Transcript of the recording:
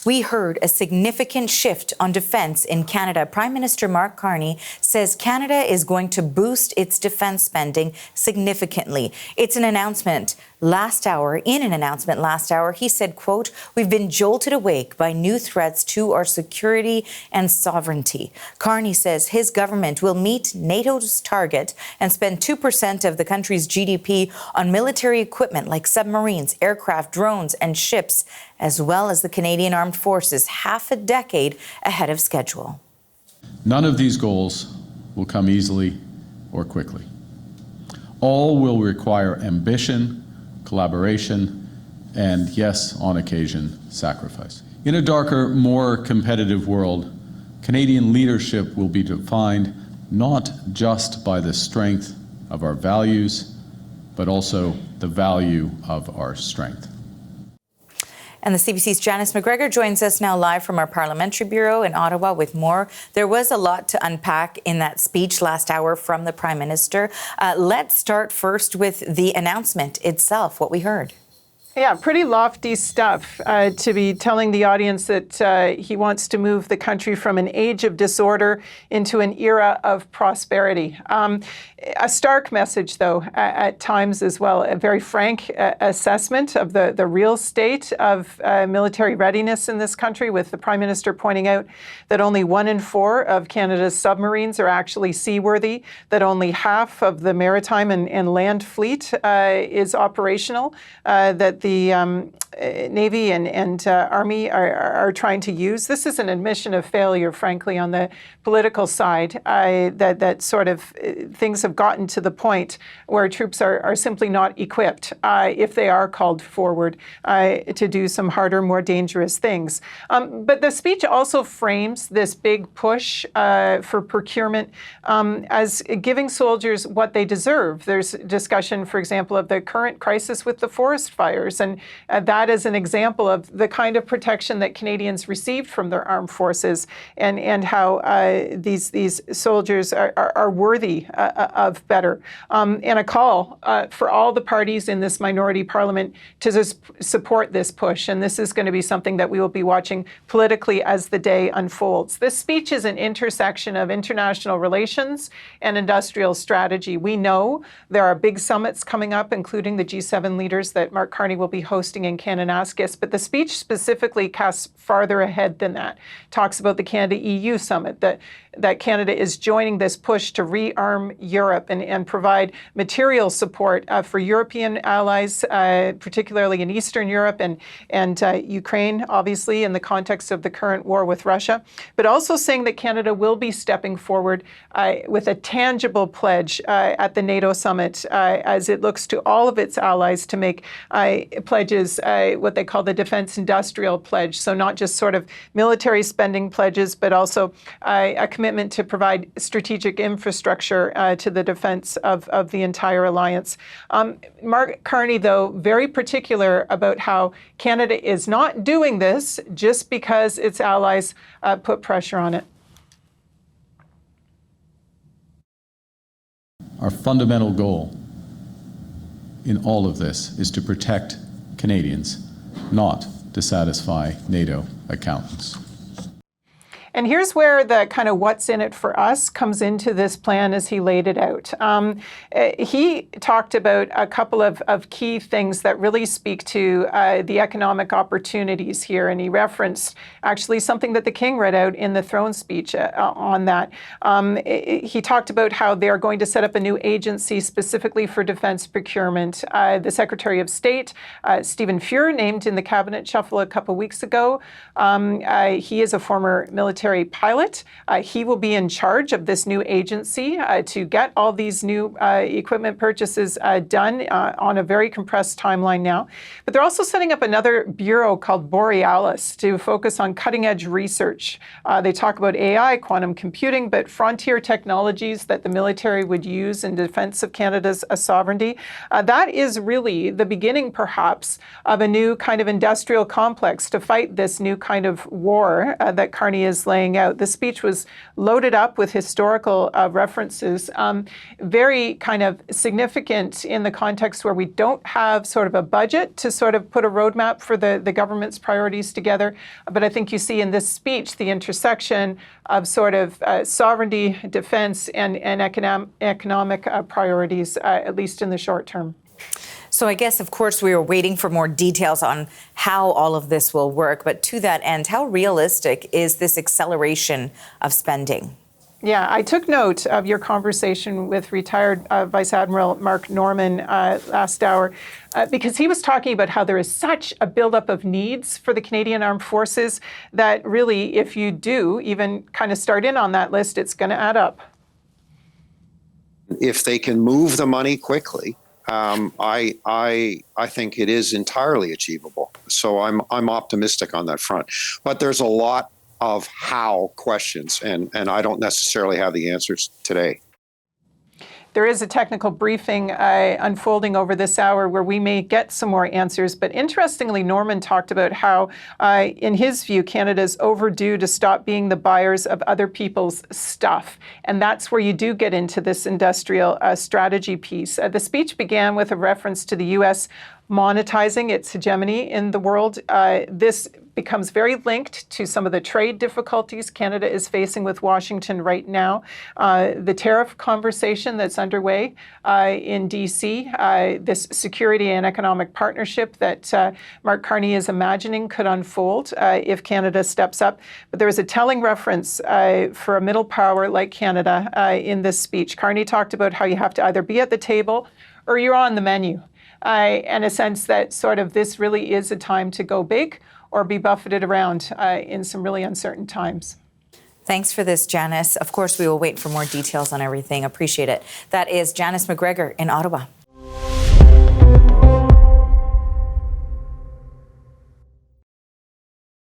We heard a significant shift on defence in Canada. Prime Minister Mark Carney says Canada is going to boost its defence spending significantly. It's an announcement last hour. In an announcement last hour, he said, quote, "We've been jolted awake by new threats to our security and sovereignty." Carney says his government will meet NATO's target and spend 2% of the country's GDP on military equipment like submarines, aircraft, drones and ships, as well as the Canadian Armed Forces, half a decade ahead of schedule. None of these goals will come easily or quickly. All will require ambition, collaboration, and, yes, on occasion, sacrifice. In a darker, more competitive world, Canadian leadership will be defined not just by the strength of our values, but also the value of our strength. And the CBC's Janice McGregor joins us now live from our Parliamentary Bureau in Ottawa with more. There was a lot to unpack in that speech last hour from the Prime Minister. Let's start first with the announcement itself, what we heard. Yeah, pretty lofty stuff to be telling the audience that he wants to move the country from an age of disorder into an era of prosperity. A stark message, though, at times as well, a very frank assessment of the real state of military readiness in this country, with the Prime Minister pointing out that only 1 in 4 of Canada's submarines are actually seaworthy, that only half of the maritime and land fleet is operational, that the Navy and Army are trying to use. This is an admission of failure, frankly, on the political side, that sort of things have gotten to the point where troops are simply not equipped, if they are called forward to do some harder, more dangerous things. But the speech also frames this big push for procurement as giving soldiers what they deserve. There's discussion, for example, of the current crisis with the forest fires, and that is an example of the kind of protection that Canadians received from their armed forces, and how these soldiers are worthy of better. And a call for all the parties in this minority parliament to support this push. And this is going to be something that we will be watching politically as the day unfolds. This speech is an intersection of international relations and industrial strategy. We know there are big summits coming up, including the G7 leaders that Mark Carney will be hosting in Kananaskis, but the speech specifically casts farther ahead than that. Talks about the Canada-EU summit, that Canada is joining this push to rearm Europe and provide material support for European allies, particularly in Eastern Europe and Ukraine, obviously, in the context of the current war with Russia, but also saying that Canada will be stepping forward with a tangible pledge at the NATO summit as it looks to all of its allies to make pledges, what they call the Defence Industrial Pledge. So not just sort of military spending pledges, but also a commitment to provide strategic infrastructure to the defence of the entire alliance. Mark Carney, though, very particular about how Canada is not doing this just because its allies put pressure on it. Our fundamental goal in all of this is to protect Canadians, not to satisfy NATO accountants. And here's where the kind of what's in it for us comes into this plan as he laid it out. He talked about a couple of key things that really speak to the economic opportunities here. And he referenced actually something that the King read out in the throne speech on that. He talked about how they're going to set up a new agency specifically for defense procurement. The Secretary of State, Stephen Fuhr, named in the cabinet shuffle a couple weeks ago. He is a former military pilot. He will be in charge of this new agency to get all these new equipment purchases done on a very compressed timeline now. But they're also setting up another bureau called Borealis to focus on cutting-edge research. They talk about AI, quantum computing, but frontier technologies that the military would use in defense of Canada's sovereignty. That is really the beginning, perhaps, of a new kind of industrial complex to fight this new kind of war that Carney is playing out. The speech was loaded up with historical references, very kind of significant in the context where we don't have sort of a budget to sort of put a roadmap for the government's priorities together. But I think you see in this speech the intersection of sort of sovereignty, defense, and economic priorities, at least in the short term. So I guess, of course, we are waiting for more details on how all of this will work. But to that end, how realistic is this acceleration of spending? Yeah, I took note of your conversation with retired Vice Admiral Mark Norman last hour, because he was talking about how there is such a buildup of needs for the Canadian Armed Forces that really, if you do even kind of start in on that list, it's going to add up. If they can move the money quickly, I think it is entirely achievable. So I'm optimistic on that front. But there's a lot of how questions, and I don't necessarily have the answers today. There is a technical briefing unfolding over this hour where we may get some more answers. But interestingly, Norman talked about how, in his view, Canada is overdue to stop being the buyers of other people's stuff. And that's where you do get into this industrial strategy piece. The speech began with a reference to the U.S. monetizing its hegemony in the world. This becomes very linked to some of the trade difficulties Canada is facing with Washington right now. The tariff conversation that's underway in D.C., this security and economic partnership that Mark Carney is imagining could unfold if Canada steps up. But there was a telling reference for a middle power like Canada in this speech. Carney talked about how you have to either be at the table or you're on the menu. And a sense that sort of this really is a time to go big or be buffeted around in some really uncertain times. Thanks for this, Janice. Of course, we will wait for more details on everything. Appreciate it. That is Janice McGregor in Ottawa.